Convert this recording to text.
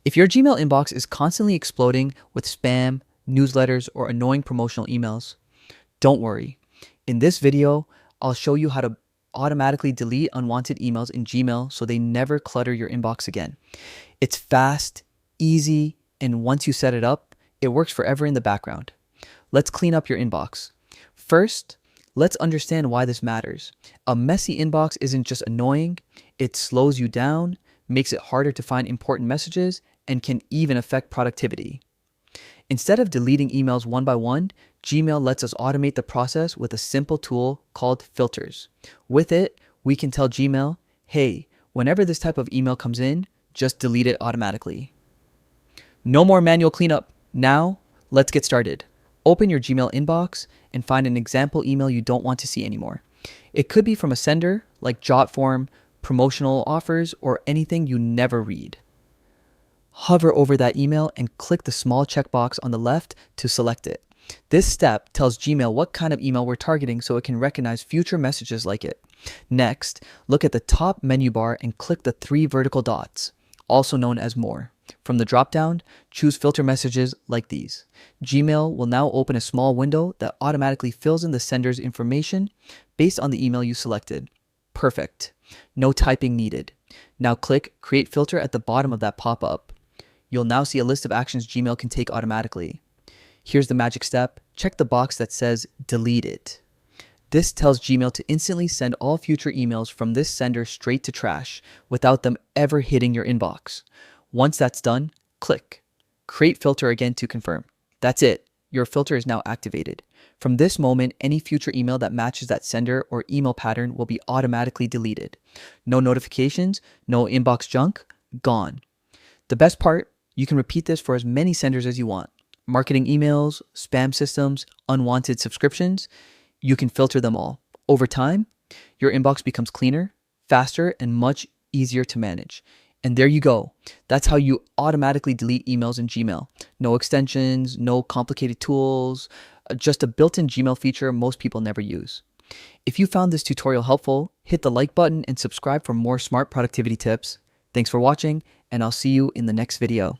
If your Gmail inbox is constantly exploding with spam, newsletters, or annoying promotional emails, don't worry. In this video, I'll show you how to automatically delete unwanted emails in Gmail so they never clutter your inbox again. It's fast, easy, and once you set it up, it works forever in the background. Let's clean up your inbox. First, let's understand why this matters. A messy inbox isn't just annoying, it slows you down, makes it harder to find important messages, and can even affect productivity. Instead of deleting emails one by one, Gmail lets us automate the process with a simple tool called filters. With it, we can tell Gmail, hey, whenever this type of email comes in, just delete it automatically. No more manual cleanup. Now, let's get started. Open your Gmail inbox and find an example email you don't want to see anymore. It could be from a sender like Jotform, promotional offers, or anything you never read. Hover over that email and click the small checkbox on the left to select it. This step tells Gmail what kind of email we're targeting so it can recognize future messages like it. Next, look at the top menu bar and click the 3 vertical dots, also known as More. From the dropdown, choose filter messages like these. Gmail will now open a small window that automatically fills in the sender's information based on the email you selected. Perfect. No typing needed. Now click Create Filter at the bottom of that pop-up. You'll now see a list of actions Gmail can take automatically. Here's the magic step. Check the box that says Delete It. This tells Gmail to instantly send all future emails from this sender straight to trash without them ever hitting your inbox. Once that's done, click Create Filter again to confirm. That's it. Your filter is now activated. From this moment, any future email that matches that sender or email pattern will be automatically deleted. No notifications, no inbox junk, gone. The best part, you can repeat this for as many senders as you want. Marketing emails, spam systems, unwanted subscriptions, you can filter them all. Over time, your inbox becomes cleaner, faster, and much easier to manage. And there you go. That's how you automatically delete emails in Gmail. No extensions, no complicated tools, just a built-in Gmail feature most people never use. If you found this tutorial helpful, hit the like button and subscribe for more smart productivity tips. Thanks for watching, and I'll see you in the next video.